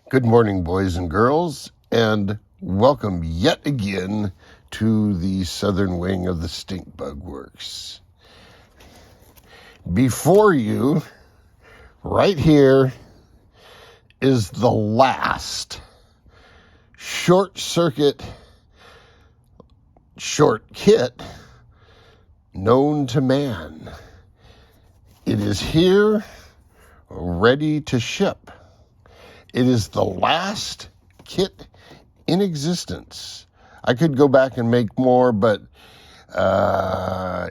Good morning, boys and girls, and welcome yet again to the southern wing of the Stink Bug Works. Before you, right here, is the last short circuit short kit known to man. It is here, ready to ship. It is the last kit in existence. I could go back and make more, but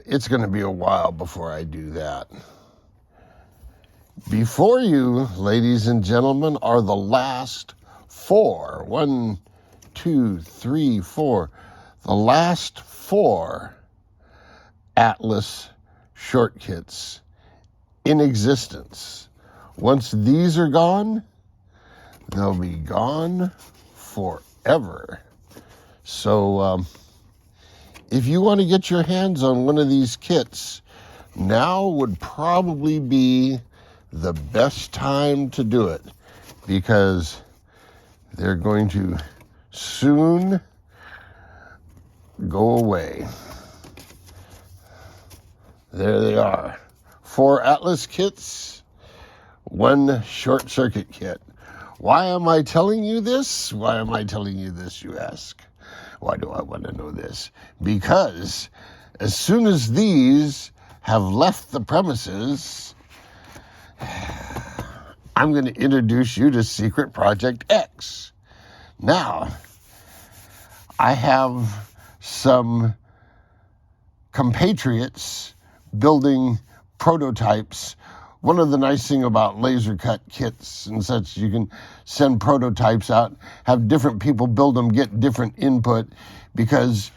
it's going to be a while before I do that. Before you, ladies and gentlemen, are the last four. 1, 2, 3, 4. The last four Atlas short kits in existence. Once these are gone, they'll be gone forever. So if you want to get your hands on one of these kits, now would probably be the best time to do it, because they're going to soon go away. There they are. 4 Atlas kits, 1 short circuit kit. Why am I telling you this? Why am I telling you this, you ask? Why do I want to know this? Because as soon as these have left the premises, I'm going to introduce you to Secret Project X. Now, I have some compatriots building prototypes. One of the nice things about laser cut kits and such, you can send prototypes out, have different people build them, get different input, because,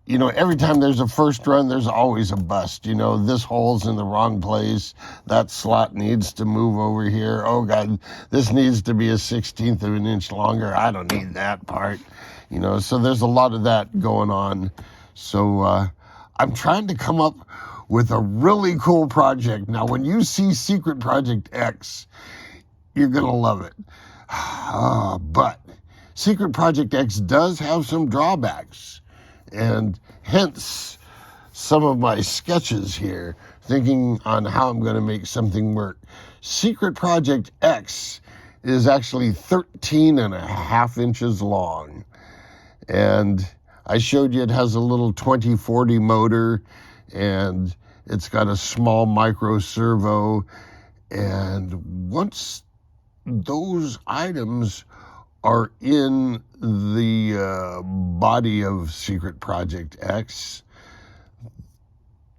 every time there's a first run, there's always a bust. This hole's in the wrong place. That slot needs to move over here. Oh, God, this needs to be a 1/16 of an inch longer. I don't need that part. So there's a lot of that going on. So I'm trying to come up with a really cool project. Now, when you see Secret Project X, you're going to love it. But Secret Project X does have some drawbacks, and hence some of my sketches here, thinking on how I'm going to make something work. Secret Project X is actually 13.5 inches long, and I showed you it has a little 2040 motor, and it's got a small micro servo. And once those items are in the body of Secret Project X,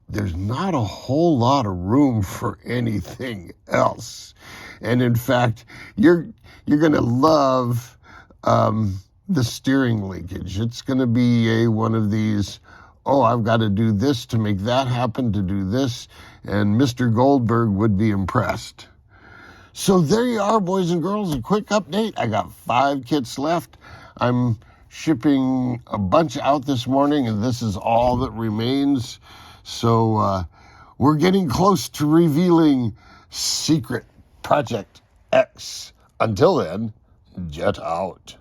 there's not a whole lot of room for anything else. And in fact, you're going to love the steering linkage. It's going to be one of these, I've got to do this to make that happen, to do this, and Mr. Goldberg would be impressed. So there you are, boys and girls, a quick update. I got 5 kits left. I'm shipping a bunch out this morning, and this is all that remains. So we're getting close to revealing Secret Project X. Until then, jet out.